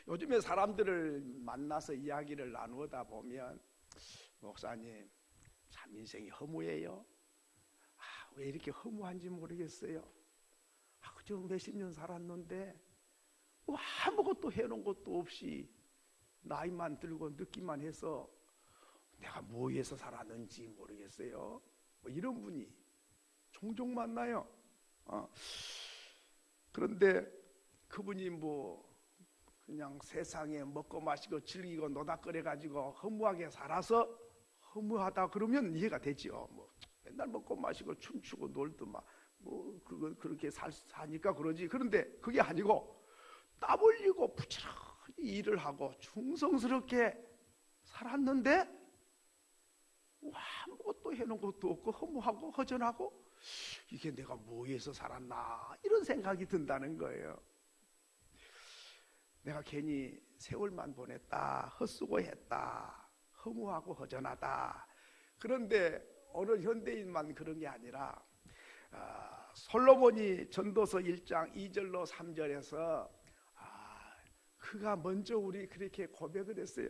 요즘에 사람들을 만나서 이야기를 나누다 보면, 목사님 참 인생이 허무해요. 왜 이렇게 허무한지 모르겠어요. 그저 몇십 년 살았는데 아무것도 해놓은 것도 없이 나이만 들고 늙기만 해서 내가 뭐 위해서 살았는지 모르겠어요. 이런 분이 종종 만나요. 그런데 그분이 그냥 세상에 먹고 마시고 즐기고 노닥거려 가지고 허무하게 살아서 허무하다 그러면 이해가 되죠. 맨날 먹고 마시고 춤추고 놀도 그렇게 사니까 그러지. 그런데 그게 아니고 땀 흘리고 부지런히 일을 하고 충성스럽게 살았는데 아무것도 해놓은 것도 없고 허무하고 허전하고 이게 내가 뭐 위해서 살았나 이런 생각이 든다는 거예요. 내가 괜히 세월만 보냈다, 헛수고했다, 허무하고 허전하다. 그런데 어느 현대인만 그런 게 아니라 솔로몬이 전도서 1장 2절로 3절에서 그가 먼저 우리 그렇게 고백을 했어요.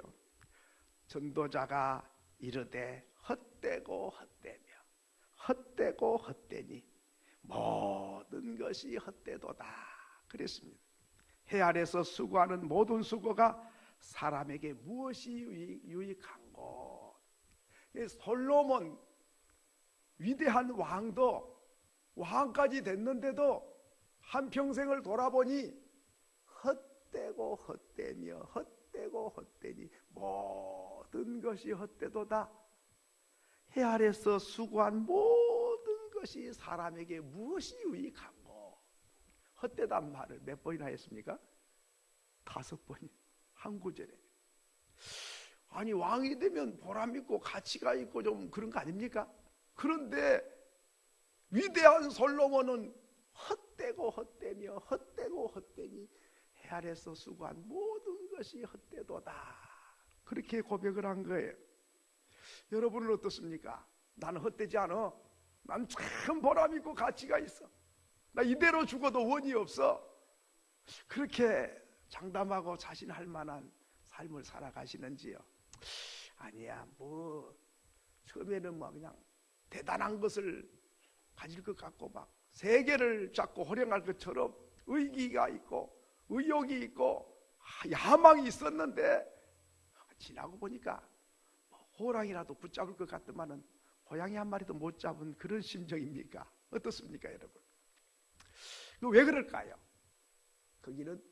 전도자가 이르되 헛되고 헛되며 헛되고 헛되니 모든 것이 헛되도다 그랬습니다. 해 아래서 수고하는 모든 수고가 사람에게 무엇이 유익한고. 솔로몬 위대한 왕도 왕까지 됐는데도 한평생을 돌아보니 헛되고 헛되며 헛되고 헛되니 모든 것이 헛되도다. 해 아래서 수고한 모든 것이 사람에게 무엇이 유익한고. 헛되단 말을 몇 번이나 했습니까? 5번이 한 구절에. 아니 왕이 되면 보람 있고 가치가 있고 좀 그런 거 아닙니까? 그런데 위대한 솔로몬은 헛되고 헛되며 헛되고 헛되니 해 아래서 수고한 모든 것이 헛되도다 그렇게 고백을 한 거예요. 여러분은 어떻습니까? 나는 헛되지 않아. 난 참 보람 있고 가치가 있어. 나 이대로 죽어도 원이 없어. 그렇게 장담하고 자신할 만한 삶을 살아가시는지요? 아니야, 처음에는 그냥 대단한 것을 가질 것 같고 세계를 잡고 호령할 것처럼 의기가 있고 의욕이 있고 야망이 있었는데 지나고 보니까 호랑이라도 붙잡을 것 같더만은 고양이 한 마리도 못 잡은 그런 심정입니까? 어떻습니까, 여러분? 왜 그럴까요? 거기는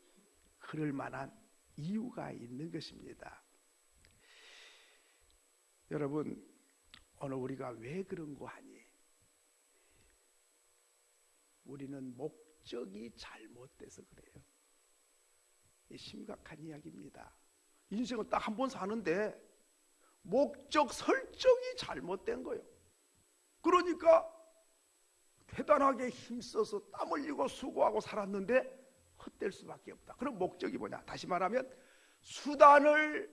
그럴 만한 이유가 있는 것입니다. 여러분, 오늘 우리가 왜 그런 거 하니? 우리는 목적이 잘못돼서 그래요. 심각한 이야기입니다. 인생은 딱 한 번 사는데 목적 설정이 잘못된 거예요. 그러니까 대단하게 힘써서 땀 흘리고 수고하고 살았는데 헛될 수밖에 없다. 그럼 목적이 뭐냐? 다시 말하면 수단을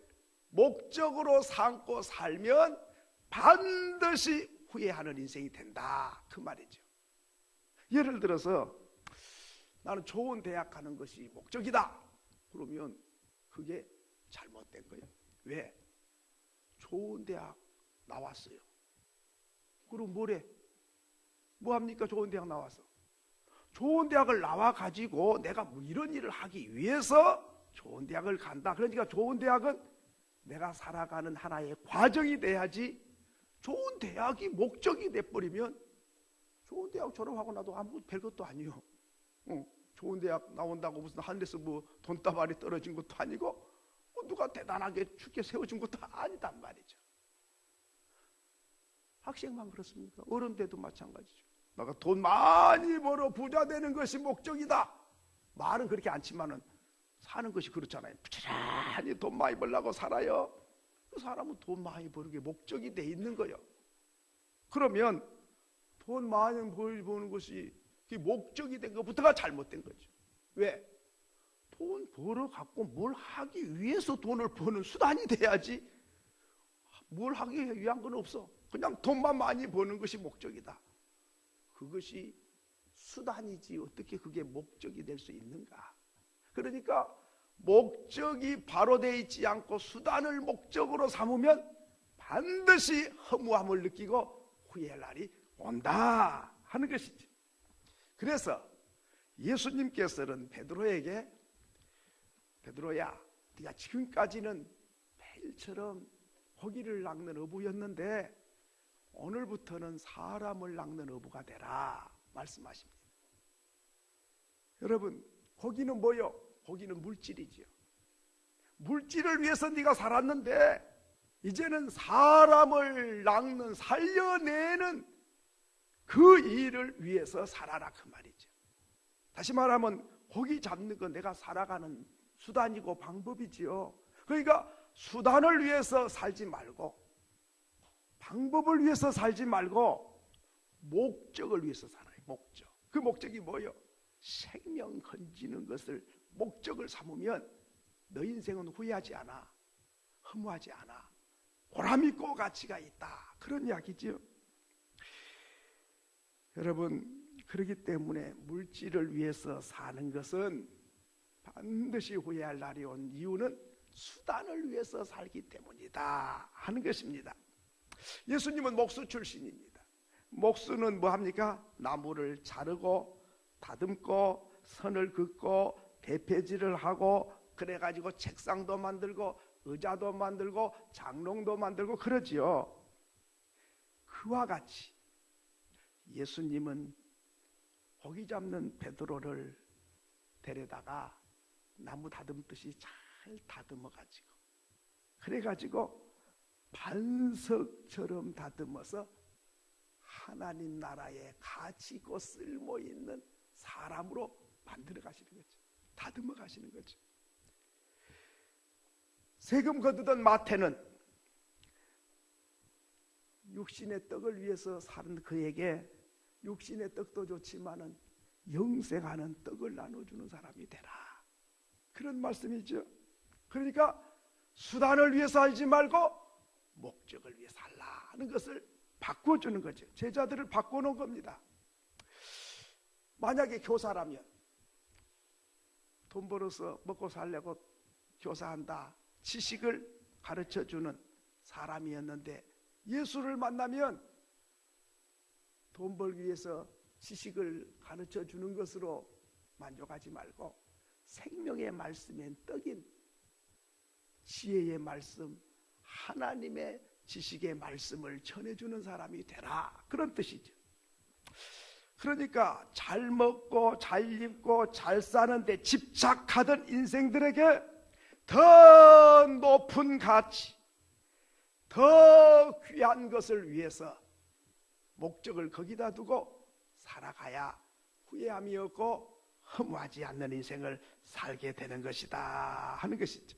목적으로 삼고 살면 반드시 후회하는 인생이 된다 그 말이죠. 예를 들어서 나는 좋은 대학 가는 것이 목적이다 그러면 그게 잘못된 거예요. 왜? 좋은 대학 나왔어요. 그럼 뭐래? 뭐합니까? 좋은 대학 나와서 좋은 대학을 나와가지고 내가 이런 일을 하기 위해서 좋은 대학을 간다. 그러니까 좋은 대학은 내가 살아가는 하나의 과정이 돼야지 좋은 대학이 목적이 돼버리면 좋은 대학 졸업하고 나도 아무 별것도 아니요. 좋은 대학 나온다고 무슨 하늘에서 돈다발이 떨어진 것도 아니고 누가 대단하게 죽게 세워준 것도 아니단 말이죠. 학생만 그렇습니까? 어른들도 마찬가지죠. 내가 돈 많이 벌어 부자 되는 것이 목적이다. 말은 그렇게 않지만은 사는 것이 그렇잖아요. 부지런히 돈 많이 벌려고 살아요. 그 사람은 돈 많이 버는 게 목적이 돼 있는 거예요. 그러면 돈 많이 버는 것이 목적이 된 것부터가 잘못된 거죠. 왜? 돈 벌어 갖고 뭘 하기 위해서 돈을 버는 수단이 돼야지 뭘 하기 위한 건 없어. 그냥 돈만 많이 버는 것이 목적이다. 그것이 수단이지 어떻게 그게 목적이 될 수 있는가? 그러니까 목적이 바로 되어 있지 않고 수단을 목적으로 삼으면 반드시 허무함을 느끼고 후회할 날이 온다 하는 것이죠. 그래서 예수님께서는 베드로에게 베드로야, 네가 지금까지는 매일처럼 고기를 낚는 어부였는데 오늘부터는 사람을 낚는 어부가 되라 말씀하십니다. 여러분, 고기는 뭐요? 고기는 물질이지요. 물질을 위해서 네가 살았는데 이제는 사람을 낚는, 살려내는 그 일을 위해서 살아라 그 말이죠. 다시 말하면 고기 잡는 건 내가 살아가는 수단이고 방법이지요. 그러니까 수단을 위해서 살지 말고, 방법을 위해서 살지 말고 목적을 위해서 살아요. 목적. 그 목적이 뭐예요? 생명 건지는 것을 목적을 삼으면 너 인생은 후회하지 않아, 허무하지 않아, 보람있고 가치가 있다, 그런 이야기죠. 여러분, 그렇기 때문에 물질을 위해서 사는 것은 반드시 후회할 날이 온 이유는 수단을 위해서 살기 때문이다 하는 것입니다. 예수님은 목수 출신입니다. 목수는 뭐합니까? 나무를 자르고 다듬고 선을 긋고 대패질을 하고 그래가지고 책상도 만들고 의자도 만들고 장롱도 만들고 그러지요. 그와 같이 예수님은 고기 잡는 베드로를 데려다가 나무 다듬듯이 잘 다듬어가지고 그래가지고 반석처럼 다듬어서 하나님 나라에 가치 있고 쓸모 있는 사람으로 만들어 가시는 거죠. 다듬어 가시는 거죠. 세금 거두던 마태는 육신의 떡을 위해서 사는 그에게 육신의 떡도 좋지만은 영생하는 떡을 나눠주는 사람이 되라, 그런 말씀이죠. 그러니까 수단을 위해서 살지 말고 목적을 위해 살라는 것을 바꿔주는 거죠. 제자들을 바꿔놓은 겁니다. 만약에 교사라면 돈 벌어서 먹고 살려고 교사한다, 지식을 가르쳐주는 사람이었는데 예수를 만나면 돈 벌기 위해서 지식을 가르쳐주는 것으로 만족하지 말고 생명의 말씀엔 떡인 지혜의 말씀, 하나님의 지식의 말씀을 전해주는 사람이 되라, 그런 뜻이죠. 그러니까 잘 먹고 잘 입고 잘 사는데 집착하던 인생들에게 더 높은 가치, 더 귀한 것을 위해서 목적을 거기다 두고 살아가야 후회함이 없고 허무하지 않는 인생을 살게 되는 것이다 하는 것이죠.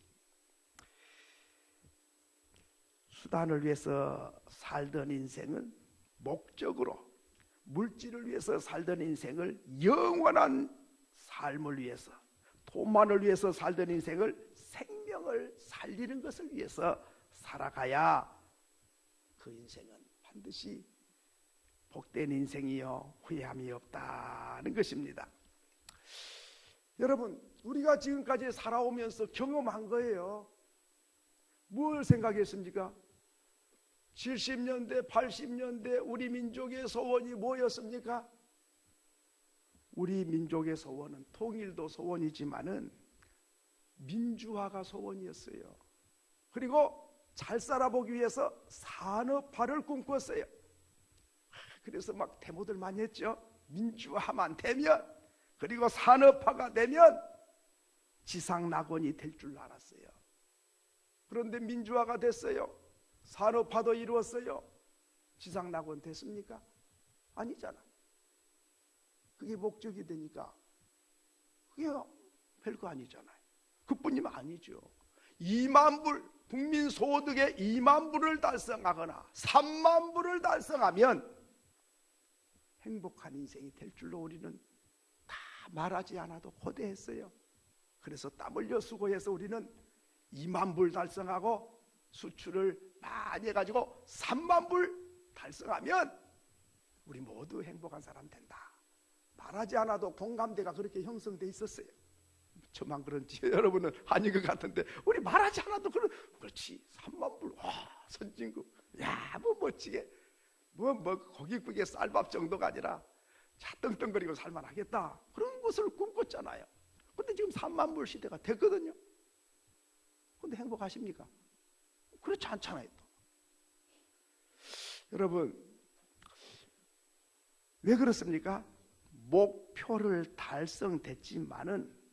수단을 위해서 살던 인생은 목적으로, 물질을 위해서 살던 인생을 영원한 삶을 위해서, 돈만을 위해서 살던 인생을 생명을 살리는 것을 위해서 살아가야 그 인생은 반드시 복된 인생이요 후회함이 없다는 것입니다. 여러분, 우리가 지금까지 살아오면서 경험한 거예요. 뭘 생각했습니까? 70년대, 80년대 우리 민족의 소원이 뭐였습니까? 우리 민족의 소원은 통일도 소원이지만은 민주화가 소원이었어요. 그리고 잘 살아보기 위해서 산업화를 꿈꿨어요. 그래서 막 데모들 많이 했죠. 민주화만 되면, 그리고 산업화가 되면 지상낙원이 될 줄 알았어요. 그런데 민주화가 됐어요. 산업화도 이루었어요. 지상낙원 됐습니까? 아니잖아. 그게 목적이 되니까 그게 별거 아니잖아요. 그뿐이면 아니죠. 2만 불, 국민 소득의 2만 불을 달성하거나 3만 불을 달성하면 행복한 인생이 될 줄로 우리는 다 말하지 않아도 고대했어요. 그래서 땀 흘려 수고해서 우리는 2만 불 달성하고 수출을 많이 해가지고 3만 불 달성하면 우리 모두 행복한 사람 된다. 말하지 않아도 공감대가 그렇게 형성돼 있었어요. 저만 그런지 여러분은 아닌 것 같은데 우리 말하지 않아도 그렇지. 3만 불, 와, 선진국, 야, 뭐 멋지게 뭐 고깃국에 쌀밥 정도가 아니라 자 떵떵거리고 살만하겠다, 그런 것을 꿈꿨잖아요. 근데 지금 3만 불 시대가 됐거든요. 근데 행복하십니까? 그렇지 않잖아요. 또. 여러분, 왜 그렇습니까? 목표를 달성됐지만은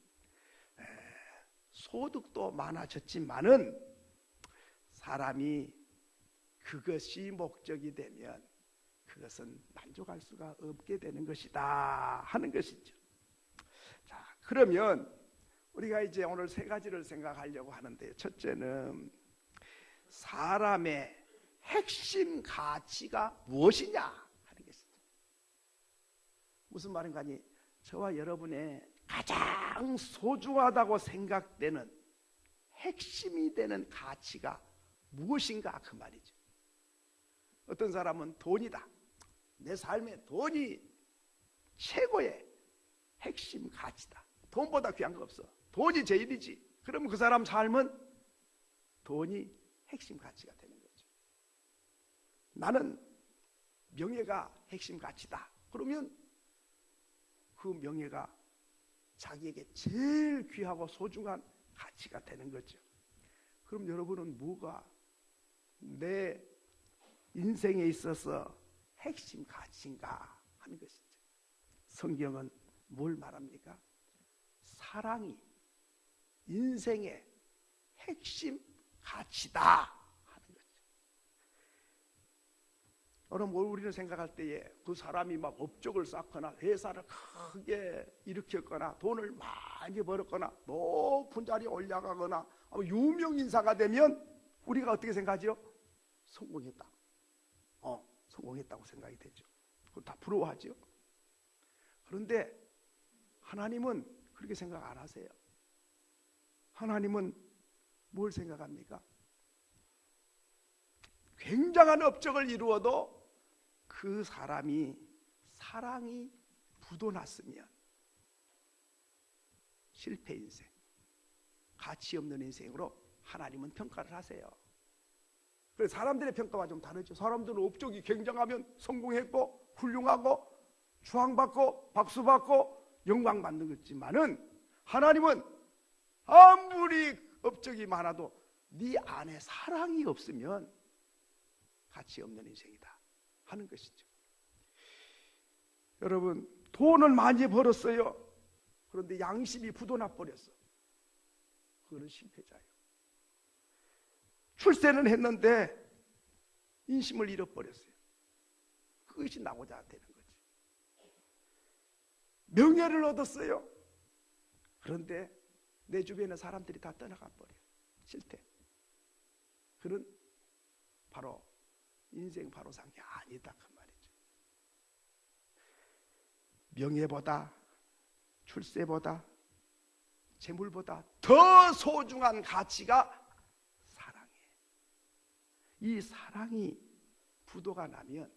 소득도 많아졌지만은 사람이 그것이 목적이 되면 그것은 만족할 수가 없게 되는 것이다 하는 것이죠. 자, 그러면 우리가 이제 오늘 세 가지를 생각하려고 하는데, 첫째는 사람의 핵심 가치가 무엇이냐 하는 것이죠. 무슨 말인가 하니, 저와 여러분의 가장 소중하다고 생각되는 핵심이 되는 가치가 무엇인가, 그 말이죠. 어떤 사람은 돈이다, 내 삶에 돈이 최고의 핵심 가치다, 돈보다 귀한 거 없어, 돈이 제일이지. 그러면 그 사람 삶은 돈이 핵심 가치가 되는 거죠. 나는 명예가 핵심 가치다, 그러면 그 명예가 자기에게 제일 귀하고 소중한 가치가 되는 거죠. 그럼 여러분은 뭐가 내 인생에 있어서 핵심 가치인가 하는 것이죠. 성경은 뭘 말합니까? 사랑이 인생의 핵심 가치다 하는 거죠. 여러분, 우리는 생각할 때에 그 사람이 막 업적을 쌓거나 회사를 크게 일으켰거나 돈을 많이 벌었거나 높은 자리에 올라가거나 유명 인사가 되면 우리가 어떻게 생각하죠? 성공했다. 성공했다고 생각이 되죠. 그거 다 부러워하죠. 그런데 하나님은 그렇게 생각 안 하세요. 하나님은 뭘 생각합니까? 굉장한 업적을 이루어도 그 사람이 사랑이 부도났으면 실패 인생, 가치 없는 인생으로 하나님은 평가를 하세요. 그래서 사람들의 평가와 좀 다르죠. 사람들은 업적이 굉장하면 성공했고 훌륭하고 추앙받고 박수받고 영광받는 거지만은, 하나님은 아무리 업적이 많아도 네 안에 사랑이 없으면 가치 없는 인생이다 하는 것이죠. 여러분, 돈을 많이 벌었어요. 그런데 양심이 부도나 버렸어. 그거는 실패자예요. 출세는 했는데 인심을 잃어버렸어요. 그것이 나고자 되는 거지. 명예를 얻었어요. 그런데 내 주변에 사람들이 다 떠나가 버려. 실패. 그런 바로 인생 바로 상이 아니다 그 말이죠. 명예보다, 출세보다, 재물보다 더 소중한 가치가 사랑이에요. 이 사랑이 부도가 나면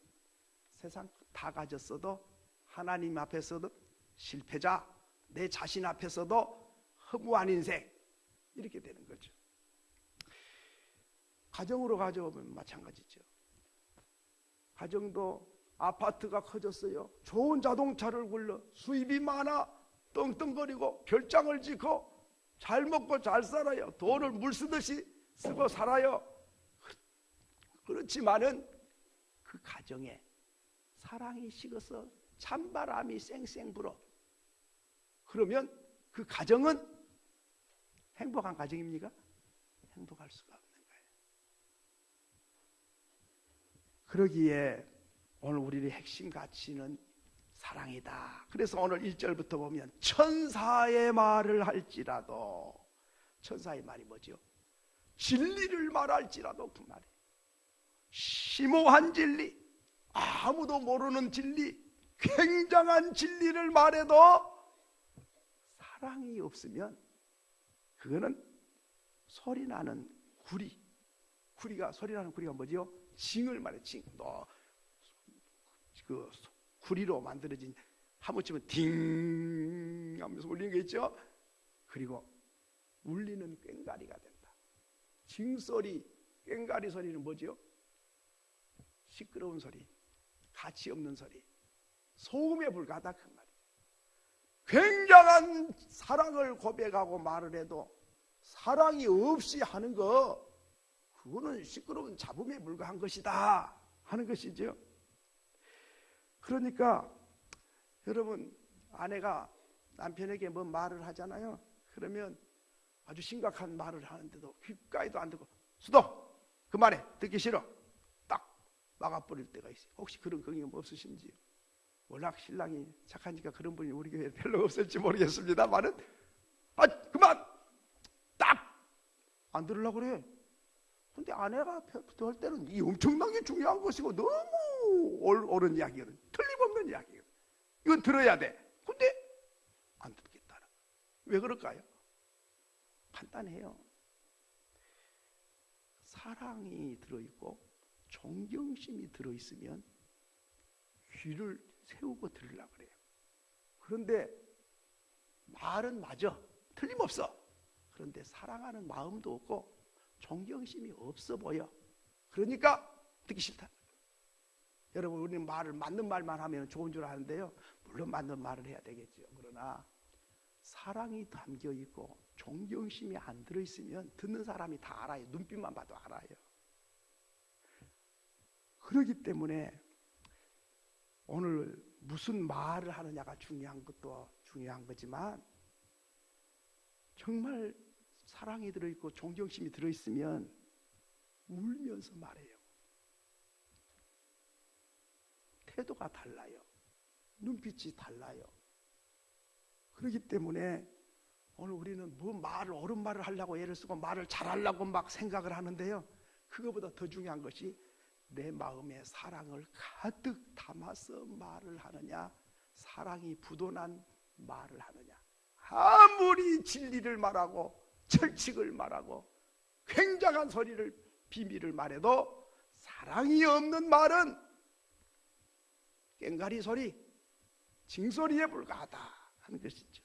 세상 다 가졌어도 하나님 앞에서도 실패자, 내 자신 앞에서도 허무한 인생, 이렇게 되는 거죠. 가정으로 가져오면 마찬가지죠. 가정도 아파트가 커졌어요. 좋은 자동차를 굴러 수입이 많아 떵떵거리고 별장을 짓고 잘 먹고 잘 살아요. 돈을 물 쓰듯이 쓰고 살아요. 그렇지만은 그 가정에 사랑이 식어서 찬바람이 쌩쌩 불어. 그러면 그 가정은 행복한 가정입니까? 행복할 수가 없는 거예요. 그러기에 오늘 우리의 핵심 가치는 사랑이다. 그래서 오늘 1절부터 보면 천사의 말을 할지라도, 천사의 말이 뭐죠? 진리를 말할지라도, 그 말이에요. 심오한 진리, 아무도 모르는 진리, 굉장한 진리를 말해도 사랑이 없으면 그거는 소리나는 구리, 소리나는 구리가 뭐죠? 징을 말해. 징. 그 구리로 만들어진, 한번 치면 딩 하면서 울리는 게 있죠. 그리고 울리는 꽹과리가 된다. 징소리, 꽹과리 소리는 뭐죠? 시끄러운 소리, 가치 없는 소리, 소음에 불과하다 그 말이에요. 굉장한 사랑을 고백하고 말을 해도 사랑이 없이 하는 거, 그거는 시끄러운 잡음에 불과한 것이다 하는 것이죠. 그러니까 여러분, 아내가 남편에게 뭐 말을 하잖아요. 그러면 아주 심각한 말을 하는데도 귓가에도 안 듣고 수도 그만해, 듣기 싫어, 딱 막아버릴 때가 있어요. 혹시 그런 경험 없으신지요? 워낙 신랑이 착하니까 그런 분이 우리 교회에 별로 없을지 모르겠습니다만은, 아 그만, 딱 안 들으려고 그래. 근데 아내가 할 때는 이 엄청나게 중요한 것이고 너무 옳은 이야기거든, 틀림없는 이야기거든. 이건 들어야 돼. 근데 안 듣겠다는. 왜 그럴까요? 간단해요. 사랑이 들어있고 존경심이 들어있으면 귀를 세우고 들으려고 그래요. 그런데 말은 맞아, 틀림없어. 그런데 사랑하는 마음도 없고 존경심이 없어 보여. 그러니까 듣기 싫다. 여러분, 우리는 말을 맞는 말만 하면 좋은 줄 아는데요, 물론 맞는 말을 해야 되겠죠. 그러나 사랑이 담겨 있고 존경심이 안 들어있으면 듣는 사람이 다 알아요. 눈빛만 봐도 알아요. 그렇기 때문에 오늘 무슨 말을 하느냐가 중요한 것도 중요한 거지만, 정말 사랑이 들어있고 존경심이 들어있으면 울면서 말해요. 태도가 달라요. 눈빛이 달라요. 그렇기 때문에 오늘 우리는 뭐 말을, 옳은 말을 하려고 애를 쓰고 말을 잘하려고 막 생각을 하는데요, 그거보다 더 중요한 것이 내 마음에 사랑을 가득 담아서 말을 하느냐, 사랑이 부도난 말을 하느냐. 아무리 진리를 말하고 철칙을 말하고 굉장한 소리를, 비밀을 말해도 사랑이 없는 말은 꽹과리 소리, 징소리에 불과하다 하는 것이죠.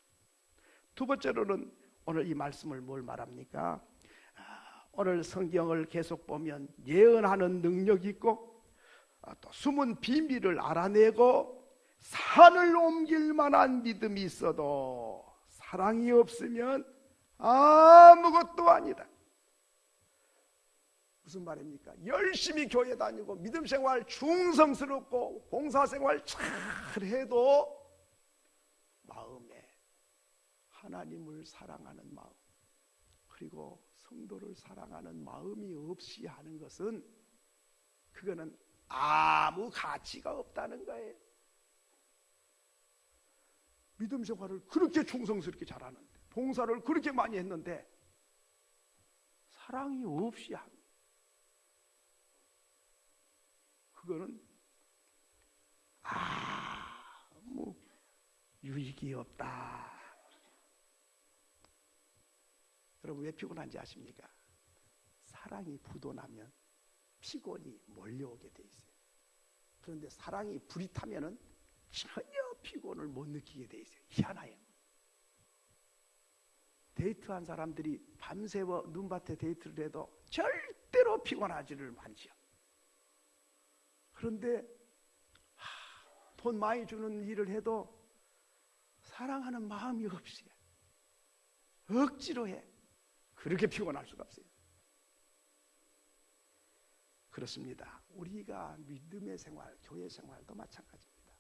두 번째로는 오늘 이 말씀을 뭘 말합니까? 오늘 성경을 계속 보면 예언하는 능력이 있고 또 숨은 비밀을 알아내고 산을 옮길 만한 믿음이 있어도 사랑이 없으면 아무것도 아니다. 무슨 말입니까? 열심히 교회 다니고 믿음 생활 충성스럽고 봉사 생활 잘 해도 마음에 하나님을 사랑하는 마음, 그리고 성도를 사랑하는 마음이 없이 하는 것은, 그거는 아무 가치가 없다는 거예요. 믿음 생활을 그렇게 충성스럽게 잘하는데, 봉사를 그렇게 많이 했는데 사랑이 없이 하는, 그거는 아무 유익이 없다. 여러분, 왜 피곤한지 아십니까? 사랑이 부도나면 피곤이 몰려오게 돼 있어요. 그런데 사랑이 불이 타면은 전혀 피곤을 못 느끼게 돼 있어요. 희한해요. 데이트한 사람들이 밤새워 눈밭에 데이트를 해도 절대로 피곤하지를 않지요. 그런데 돈 많이 주는 일을 해도 사랑하는 마음이 없이 억지로 해. 그렇게 피곤할 수가 없어요. 그렇습니다. 우리가 믿음의 생활, 교회 생활도 마찬가지입니다.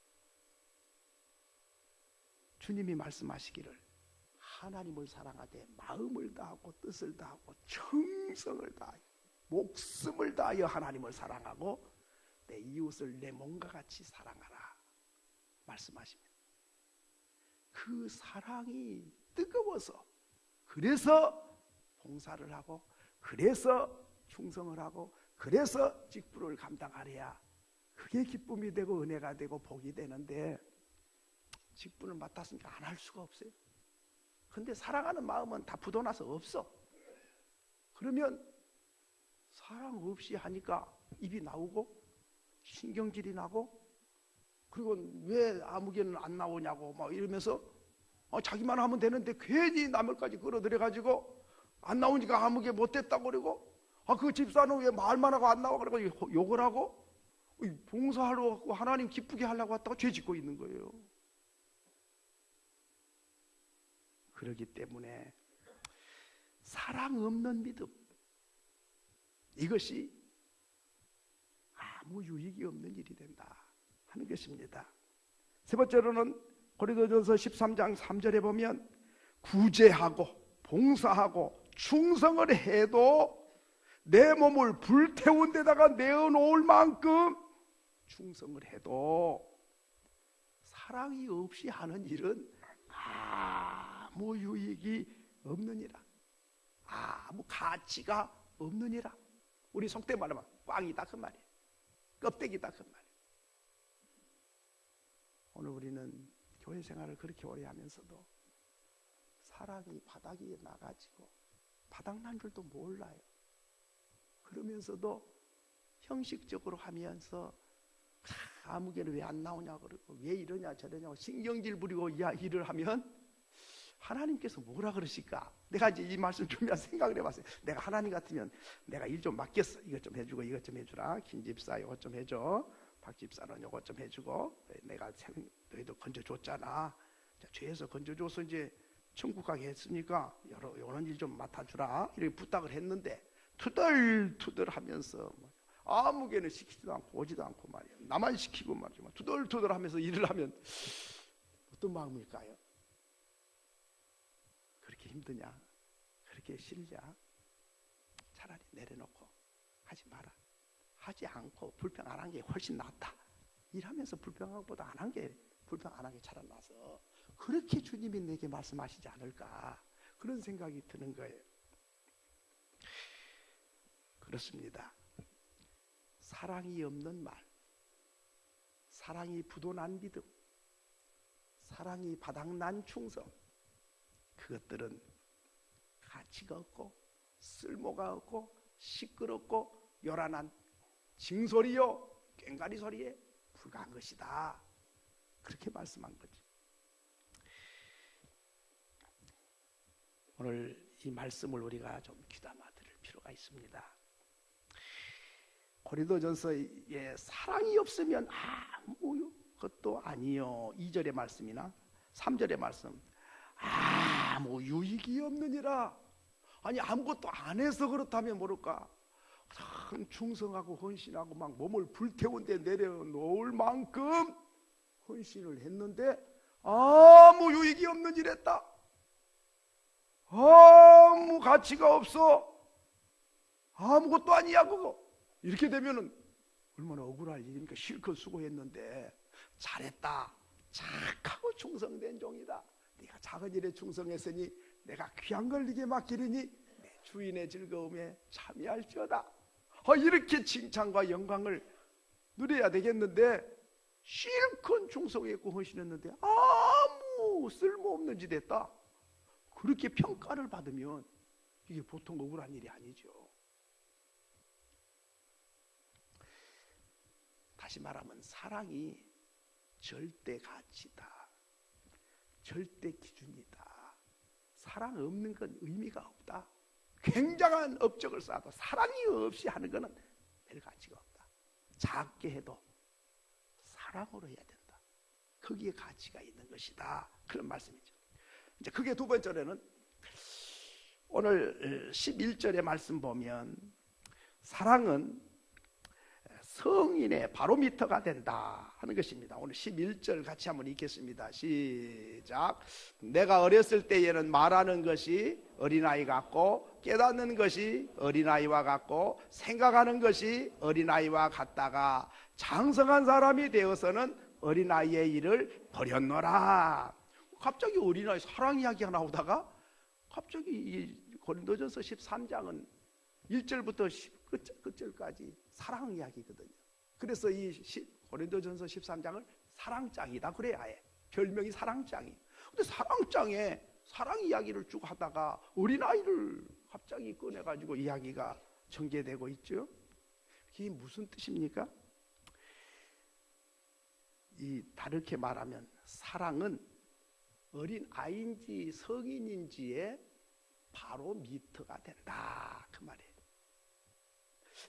주님이 말씀하시기를 하나님을 사랑하되 마음을 다하고 뜻을 다하고 정성을 다하여 목숨을 다하여 하나님을 사랑하고 내 이웃을 내 몸과 같이 사랑하라 말씀하십니다. 그 사랑이 뜨거워서, 그래서 봉사를 하고, 그래서 충성을 하고, 그래서 직분을 감당하려야 그게 기쁨이 되고 은혜가 되고 복이 되는데, 직분을 맡았으니까 안 할 수가 없어요. 근데 사랑하는 마음은 다 부도나서 없어. 그러면 사랑 없이 하니까 입이 나오고 신경질이 나고, 그리고 왜 아무개는 안 나오냐고 막 이러면서 자기만 하면 되는데 괜히 남을까지 끌어들여가지고 안 나오니까 아무게 못됐다고 그러고, 그 집사는 왜 말만 하고 안 나와 그러고 욕을 하고, 봉사하려고 하나님 기쁘게 하려고 왔다가 죄 짓고 있는 거예요. 그렇기 때문에 사랑 없는 믿음, 이것이 아무 유익이 없는 일이 된다 하는 것입니다. 세 번째로는 고린도전서 13장 3절에 보면 구제하고 봉사하고 충성을 해도 내 몸을 불태운 데다가 내어놓을 만큼 충성을 해도 사랑이 없이 하는 일은 아무 유익이 없느니라, 아무 가치가 없느니라. 우리 속된 말하면 꽝이다 그 말이에요. 껍데기다 그 말이에요. 오늘 우리는 교회 생활을 그렇게 오래 하면서도 사랑이 바닥이 나가지고 바닥난 줄도 몰라요. 그러면서도 형식적으로 하면서 아무개는 왜 안 나오냐 그러고 왜 이러냐 저러냐고 신경질 부리고 일을 하면 하나님께서 뭐라 그러실까? 내가 이제 이 말씀 준비한 생각을 해봤어요. 내가 하나님 같으면 내가 일 좀 맡겼어. 이것 좀 해주고 이것 좀 해주라. 김 집사 이것 좀 해줘. 박 집사는 이것 좀 해주고, 내가 너희도 건져줬잖아. 죄에서 건져줘서 이제 천국 가게 했으니까 이런 일 좀 맡아주라. 이렇게 부탁을 했는데 투덜투덜 하면서 아무개는 시키지도 않고 오지도 않고 말이야. 나만 시키고 말이야. 투덜투덜 하면서 일을 하면 어떤 마음일까요? 그렇게 힘드냐? 그렇게 싫냐? 차라리 내려놓고 하지 마라. 하지 않고 불평 안 한 게 훨씬 낫다. 일하면서 불평한 것보다 불평 안 한 게 차라리 나서 그렇게 주님이 내게 말씀하시지 않을까, 그런 생각이 드는 거예요. 그렇습니다. 사랑이 없는 말, 사랑이 부도난 믿음, 사랑이 바닥난 충성, 그것들은 가치가 없고 쓸모가 없고 시끄럽고 요란한 징소리요 꽹과리 소리에 불과한 것이다. 그렇게 말씀한 거지. 오늘 이 말씀을 우리가 좀 귀담아 들을 필요가 있습니다. 고린도전서에 사랑이 없으면 아무것도 아니요. 2절의 말씀이나 3절의 말씀, 아무 유익이 없느니라. 아니 아무것도 안 해서 그렇다면 모를까, 참 충성하고 헌신하고 막 몸을 불태운 데 내려놓을 만큼 헌신을 했는데 아무 유익이 없는 일 했다. 아무 가치가 없어. 아무것도 아니야 그거. 이렇게 되면은 얼마나 억울할 일입니까? 실컷 수고했는데 잘했다. 착하고 충성된 종이다. 네가 작은 일에 충성했으니 내가 귀한 걸 네게 맡기리니 내 주인의 즐거움에 참여할지어다. 이렇게 칭찬과 영광을 누려야 되겠는데 실컷 충성했고 헌신했는데 아무 쓸모없는 짓 했다. 그렇게 평가를 받으면 이게 보통 억울한 일이 아니죠. 다시 말하면 사랑이 절대 가치다, 절대 기준이다. 사랑 없는 건 의미가 없다. 굉장한 업적을 쌓아도 사랑이 없이 하는 것은 별 가치가 없다. 작게 해도 사랑으로 해야 된다. 거기에 가치가 있는 것이다. 그런 말씀이죠. 이제 그게 두 번째로는 오늘 11절의 말씀 보면 사랑은 성인의 바로미터가 된다 하는 것입니다. 오늘 11절 같이 한번 읽겠습니다. 시작. 내가 어렸을 때에는 말하는 것이 어린아이 같고 깨닫는 것이 어린아이와 같고 생각하는 것이 어린아이와 같다가 장성한 사람이 되어서는 어린아이의 일을 버렸노라. 갑자기 어린아이 사랑 이야기가 나오다가 갑자기 이 고린도전서 13장은 1절부터 끝절까지 사랑 이야기거든요. 그래서 이 고린도전서 13장을 사랑장이다 그래야 해. 별명이 사랑장이. 근데 사랑장에 사랑 이야기를 쭉 하다가 어린아이를 갑자기 꺼내가지고 이야기가 전개되고 있죠. 이게 무슨 뜻입니까? 다르게 말하면 사랑은 어린 아이인지 성인인지에 바로 미터가 된다 그 말이에요.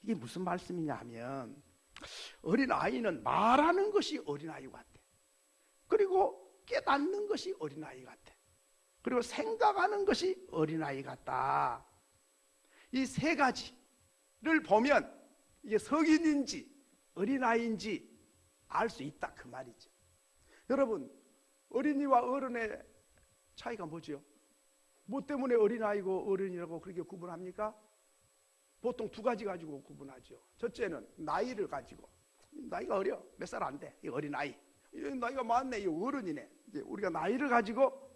이게 무슨 말씀이냐 하면 어린 아이는 말하는 것이 어린 아이 같아. 그리고 깨닫는 것이 어린 아이 같아. 그리고 생각하는 것이 어린 아이 같다. 이 세 가지를 보면 이게 성인인지 어린 아이인지 알 수 있다 그 말이죠. 여러분, 어린이와 어른의 차이가 뭐죠? 뭐 때문에 어린아이고 어른이라고 그렇게 구분합니까? 보통 두 가지 가지고 구분하죠. 첫째는 나이를 가지고, 나이가 어려, 몇 살 안 돼, 이 어린아이. 나이가 많네, 이 어른이네. 이제 우리가 나이를 가지고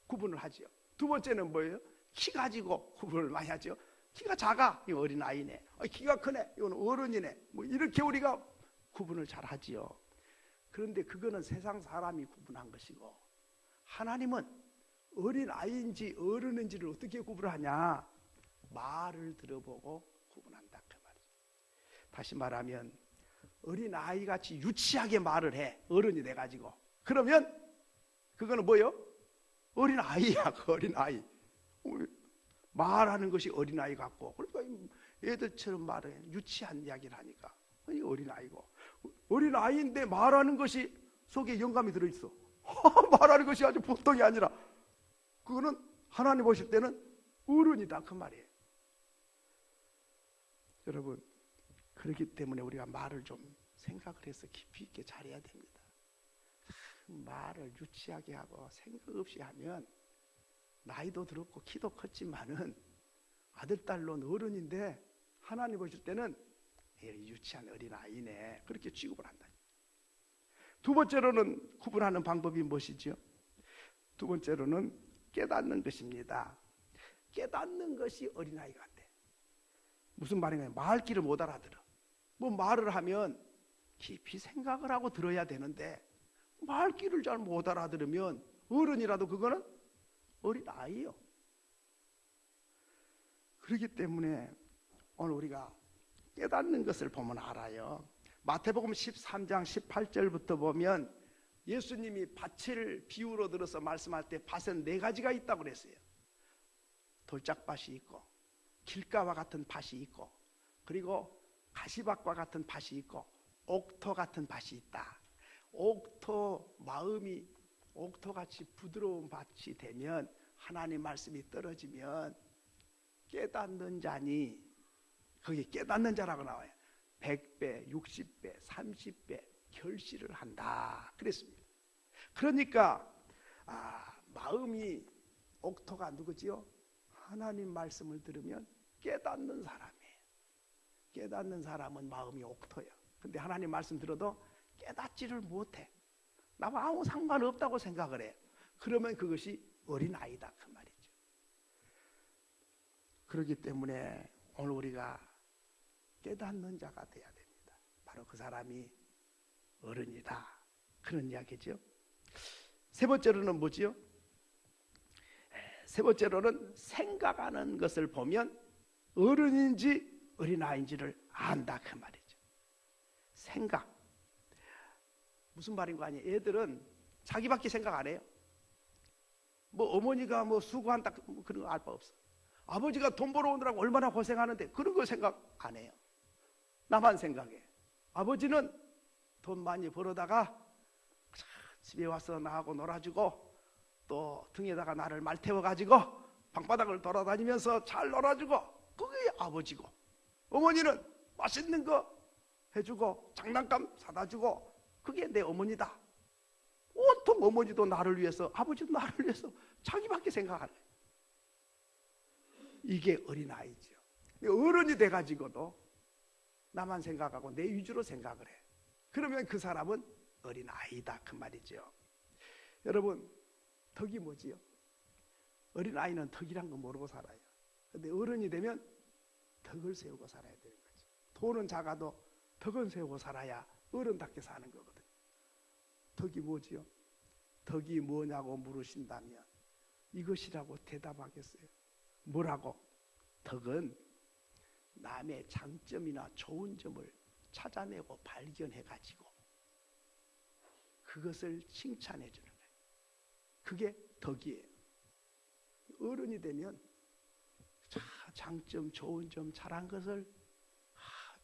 구분을 하죠. 두 번째는 뭐예요? 키 가지고 구분을 많이 하죠. 키가 작아, 이 어린아이네. 키가 크네, 이건 어른이네. 뭐 이렇게 우리가 구분을 잘 하지요. 그런데 그거는 세상 사람이 구분한 것이고, 하나님은 어린아이인지 어른인지를 어떻게 구분하냐? 말을 들어보고 구분한다 그 말이죠. 다시 말하면 어린아이 같이 유치하게 말을 해, 어른이 돼가지고. 그러면 그거는 뭐예요? 어린아이야. 그 어린아이. 말하는 것이 어린아이 같고, 그러니까 애들처럼 말해, 유치한 이야기를 하니까 어린아이고, 어린아이인데 말하는 것이 속에 영감이 들어있어. 말하는 것이 아주 보통이 아니라 그거는 하나님 보실 때는 어른이다 그 말이에요. 여러분, 그렇기 때문에 우리가 말을 좀 생각을 해서 깊이 있게 잘해야 됩니다. 말을 유치하게 하고 생각 없이 하면 나이도 들었고 키도 컸지만은 아들 딸로는 어른인데 하나님 보실 때는 유치한 어린아이네, 그렇게 취급을 한다. 두 번째로는 구분하는 방법이 무엇이죠? 두 번째로는 깨닫는 것입니다. 깨닫는 것이 어린아이 같아. 무슨 말인가요? 말귀를 못 알아들어. 뭐 말을 하면 깊이 생각을 하고 들어야 되는데 말귀를 잘 못 알아들으면 어른이라도 그거는 어린아이예요. 그렇기 때문에 오늘 우리가 깨닫는 것을 보면 알아요. 마태복음 13장 18절부터 보면 예수님이 밭을 비유로 들어서 말씀할 때 밭은 네 가지가 있다고 그랬어요. 돌짝밭이 있고, 길가와 같은 밭이 있고, 그리고 가시밭과 같은 밭이 있고, 옥토 같은 밭이 있다. 옥토 마음이 옥토같이 부드러운 밭이 되면, 하나님 말씀이 떨어지면 깨닫는 자니, 거기 깨닫는 자라고 나와요. 100배, 60배, 30배 결실을 한다 그랬습니다. 그러니까 마음이 옥토가 누구지요? 하나님 말씀을 들으면 깨닫는 사람이에요. 깨닫는 사람은 마음이 옥토예요. 근데 하나님 말씀 들어도 깨닫지를 못해. 나와 아무 상관없다고 생각을 해요. 그러면 그것이 어린아이다 그 말이죠. 그렇기 때문에 오늘 우리가 깨닫는 자가 돼야 됩니다. 바로 그 사람이 어른이다, 그런 이야기죠. 세 번째로는 뭐지요? 세 번째로는 생각하는 것을 보면 어른인지 어린아이인지를 안다 그 말이죠. 생각, 무슨 말인 거 아니에요? 애들은 자기밖에 생각 안 해요. 뭐 어머니가 뭐 수고한다 그런 거 알 바 없어. 아버지가 돈 벌어오느라고 얼마나 고생하는데 그런 거 생각 안 해요. 나만 생각해. 아버지는 돈 많이 벌어다가 집에 와서 나하고 놀아주고, 또 등에다가 나를 말 태워가지고 방바닥을 돌아다니면서 잘 놀아주고, 그게 아버지고, 어머니는 맛있는 거 해주고 장난감 사다주고, 그게 내 어머니다. 온통 어머니도 나를 위해서, 아버지도 나를 위해서 자기밖에 생각 안 해. 이게 어린아이죠. 어른이 돼가지고도 나만 생각하고 내 위주로 생각을 해. 그러면 그 사람은 어린아이다 그 말이죠. 여러분, 덕이 뭐지요? 어린아이는 덕이란 거 모르고 살아요. 근데 어른이 되면 덕을 세우고 살아야 되는 거죠. 돈은 작아도 덕은 세우고 살아야 어른답게 사는 거거든요. 덕이 뭐지요? 덕이 뭐냐고 물으신다면 이것이라고 대답하겠어요. 뭐라고? 덕은 남의 장점이나 좋은 점을 찾아내고 발견해가지고 그것을 칭찬해 주는 거예요. 그게 덕이에요. 어른이 되면 장점, 좋은 점, 잘한 것을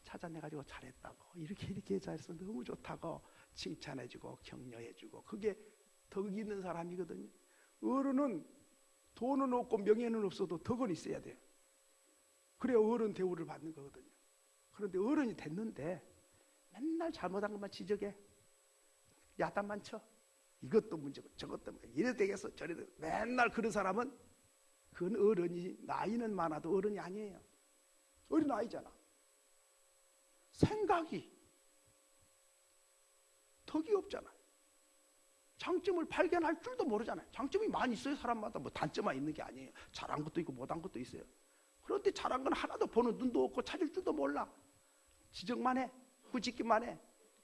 찾아내가지고 잘했다고, 이렇게 잘해서 너무 좋다고 칭찬해주고 격려해주고, 그게 덕이 있는 사람이거든요. 어른은 돈은 없고 명예는 없어도 덕은 있어야 돼요. 그래야 어른 대우를 받는 거거든요. 그런데 어른이 됐는데 맨날 잘못한 것만 지적해, 야단만 쳐, 이것도 문제고 저것도 문제고, 이래 되겠어 저래 되겠어, 맨날 그런 사람은 그건 어른이, 나이는 많아도 어른이 아니에요. 어린 아이잖아. 생각이, 덕이 없잖아. 장점을 발견할 줄도 모르잖아요. 장점이 많이 있어요. 사람마다 뭐 단점만 있는 게 아니에요. 잘한 것도 있고 못한 것도 있어요. 그런데 잘한 건 하나도 보는 눈도 없고 찾을 줄도 몰라. 지적만 해, 꾸짖기만 해.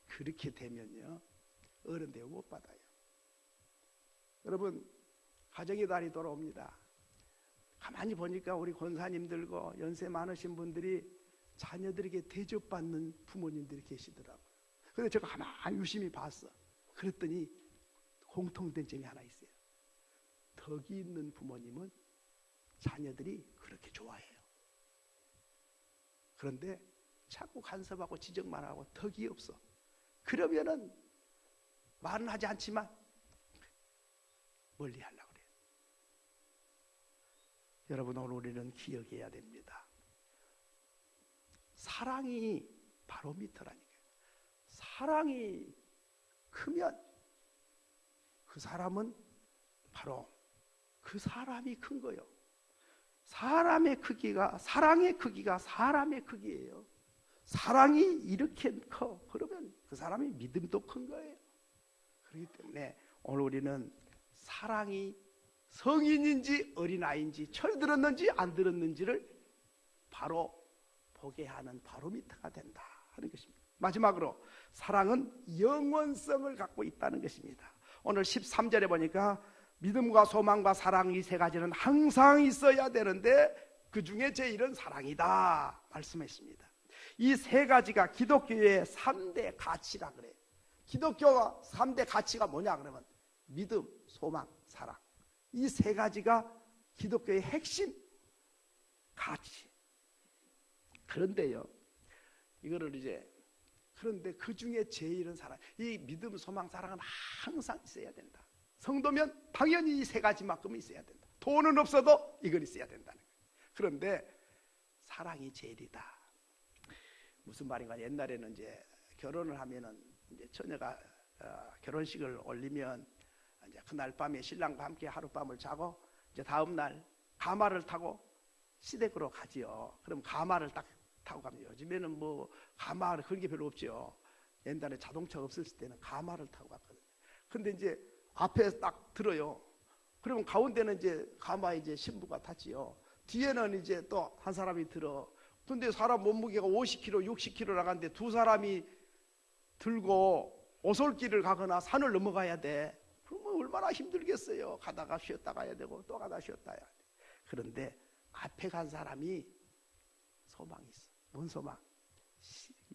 그렇게 되면요, 어른 대우 못 받아요. 여러분, 가정의 달이 돌아옵니다. 가만히 보니까 우리 권사님들과 연세 많으신 분들이 자녀들에게 대접받는 부모님들이 계시더라고요. 그래서 제가 가만히 유심히 봤어. 그랬더니 공통된 점이 하나 있어요. 덕이 있는 부모님은 자녀들이 그렇게 좋아해요. 그런데 자꾸 간섭하고 지적만 하고 덕이 없어. 그러면은 말은 하지 않지만 멀리 하려고 그래요. 여러분, 오늘 우리는 기억해야 됩니다. 사랑이 바로미터라니까요. 사랑이 크면 그 사람은 바로 그 사람이 큰 거예요. 사람의 크기가, 사랑의 크기가 사람의 크기예요. 사랑이 이렇게 커, 그러면 그 사람의 믿음도 큰 거예요. 그렇기 때문에 오늘 우리는 사랑이 성인인지 어린아이인지 철 들었는지 안 들었는지를 바로 보게 하는 바로미터가 된다 하는 것입니다. 마지막으로 사랑은 영원성을 갖고 있다는 것입니다. 오늘 13절에 보니까 믿음과 소망과 사랑, 이 세 가지는 항상 있어야 되는데 그 중에 제일은 사랑이다 말씀했습니다. 이 세 가지가 기독교의 3대 가치라 그래요. 기독교가 3대 가치가 뭐냐 그러면 믿음, 소망, 사랑, 이 세 가지가 기독교의 핵심 가치. 그런데요, 이거를 이제, 그런데 그 중에 제일은 사랑. 이 믿음, 소망, 사랑은 항상 있어야 된다. 성도면 당연히 이 세 가지만큼은 있어야 된다. 돈은 없어도 이건 있어야 된다는 거예요. 그런데 사랑이 제일이다. 무슨 말인가? 옛날에는 이제 결혼을 하면은 이제 처녀가 결혼식을 올리면 이제 그날 밤에 신랑과 함께 하룻밤을 자고 이제 다음 날 가마를 타고 시댁으로 가지요. 그럼 가마를 딱 타고 갑니다. 요즘에는 뭐 가마 그런 게 별로 없죠. 옛날에 자동차 없었을 때는 가마를 타고 갔거든요. 근데 이제 앞에 딱 들어요. 그러면 가운데는 이제 가마에 이제 신부가 탔지요. 뒤에는 이제 또 한 사람이 들어. 근데 사람 몸무게가 50kg, 60kg 나가는데 두 사람이 들고 오솔길을 가거나 산을 넘어가야 돼. 그러면 얼마나 힘들겠어요. 가다가 쉬었다 가야 되고 또 가다 쉬었다 가야 돼. 그런데 앞에 간 사람이 소망이 있어. 뭔 소망?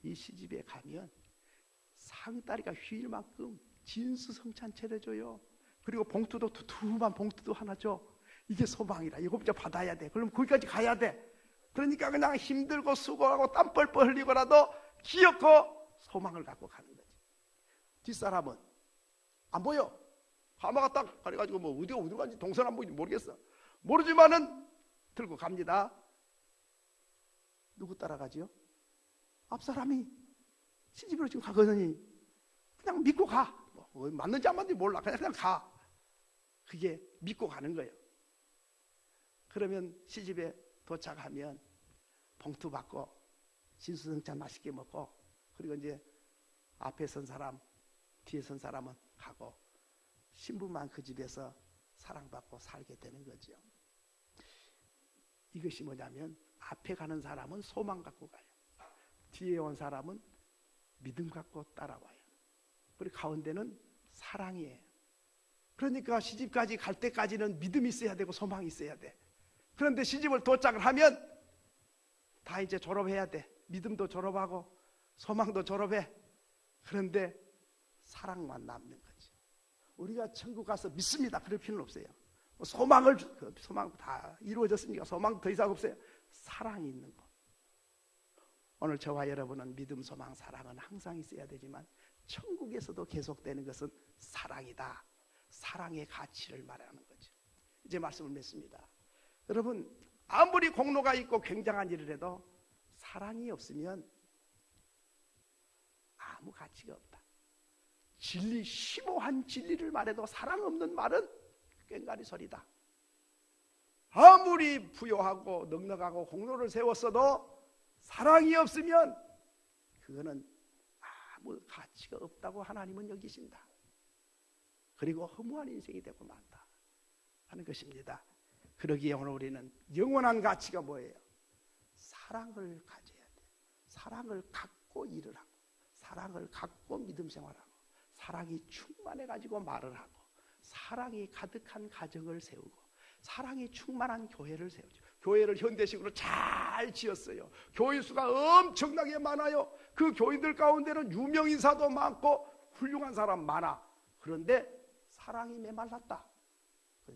이 시집에 가면 상다리가 휘일 만큼 진수성찬 차려줘요. 그리고 봉투도 두툼한 봉투도 하나 줘. 이게 소망이라. 이거 진짜 받아야 돼. 그럼 거기까지 가야 돼. 그러니까 그냥 힘들고 수고하고 땀 뻘뻘 흘리고라도 기어코 소망을 갖고 가는 거지. 뒷사람은 안 보여. 가마가 딱 가려가지고 뭐 어디로 간지 동서남북인지 모르겠어. 모르지만은 들고 갑니다. 누구 따라가지요? 앞사람이 시집으로 지금 가거든요. 그냥 믿고 가. 뭐 맞는지 안 맞는지 몰라. 그냥 가. 그게 믿고 가는 거예요. 그러면 시집에 도착하면 봉투 받고 진수성찬 맛있게 먹고, 그리고 이제 앞에 선 사람, 뒤에 선 사람은 가고 신부만 그 집에서 사랑받고 살게 되는 거죠. 이것이 뭐냐면 앞에 가는 사람은 소망 갖고 가요. 뒤에 온 사람은 믿음 갖고 따라와요. 그리고 가운데는 사랑이에요. 그러니까 시집까지 갈 때까지는 믿음이 있어야 되고 소망이 있어야 돼. 그런데 시집을 도착을 하면 다 이제 졸업해야 돼. 믿음도 졸업하고 소망도 졸업해. 그런데 사랑만 남는 거지. 우리가 천국 가서 믿습니다. 그럴 필요는 없어요. 소망 다 이루어졌으니까 소망 더 이상 없어요. 사랑이 있는 것. 오늘 저와 여러분은 믿음, 소망, 사랑은 항상 있어야 되지만 천국에서도 계속되는 것은 사랑이다. 사랑의 가치를 말하는 거죠. 이제 말씀을 맺습니다. 여러분, 아무리 공로가 있고 굉장한 일을 해도 사랑이 없으면 아무 가치가 없다. 진리, 심오한 진리를 말해도 사랑 없는 말은 꽹과리 소리다. 아무리 부요하고 넉넉하고 공로를 세웠어도 사랑이 없으면 그거는 아무 가치가 없다고 하나님은 여기신다. 그리고 허무한 인생이 되고 만다 하는 것입니다. 그러기에 오늘 우리는 영원한 가치가 뭐예요? 사랑을 가져야 돼. 사랑을 갖고 일을 하고, 사랑을 갖고 믿음 생활하고, 사랑이 충만해가지고 말을 하고, 사랑이 가득한 가정을 세우고, 사랑이 충만한 교회를 세우죠. 교회를 현대식으로 잘 지었어요. 교인 수가 엄청나게 많아요. 그 교인들 가운데는 유명인사도 많고 훌륭한 사람 많아. 그런데 사랑이 메말랐다.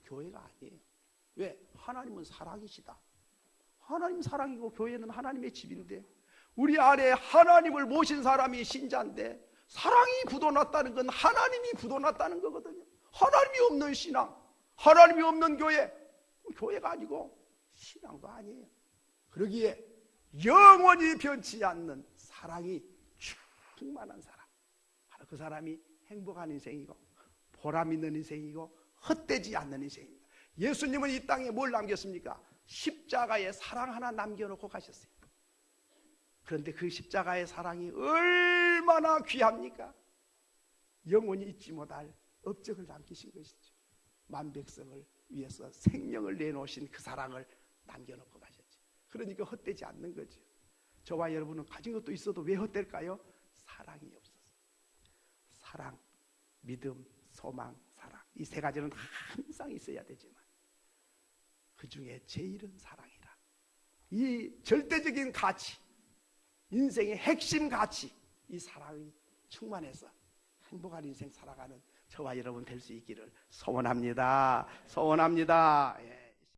교회가 아니에요. 왜? 하나님은 사랑이시다. 하나님 사랑이고 교회는 하나님의 집인데, 우리 안에 하나님을 모신 사람이 신자인데 사랑이 굳어났다는 건 하나님이 굳어났다는 거거든요. 하나님이 없는 신앙, 하나님이 없는 교회, 교회가 아니고 신앙도 아니에요. 그러기에 영원히 변치 않는 사랑이 충만한 사람, 바로 그 사람이 행복한 인생이고 보람 있는 인생이고 헛되지 않는 인생입니다. 예수님은 이 땅에 뭘 남겼습니까? 십자가의 사랑 하나 남겨놓고 가셨어요. 그런데 그 십자가의 사랑이 얼마나 귀합니까? 영원히 잊지 못할 업적을 남기신 것이죠. 만백성을 위해서 생명을 내놓으신 그 사랑을 남겨놓고 가셨죠. 그러니까 헛되지 않는 거죠. 저와 여러분은 가진 것도 있어도 왜 헛될까요? 사랑이 없어서. 사랑, 믿음, 소망, 사랑, 이 세 가지는 항상 있어야 되지만 그 중에 제일은 사랑이라. 이 절대적인 가치, 인생의 핵심 가치, 이 사랑이 충만해서 행복한 인생 살아가는 저와 여러분 될 수 있기를 소원합니다. 소원합니다. 예.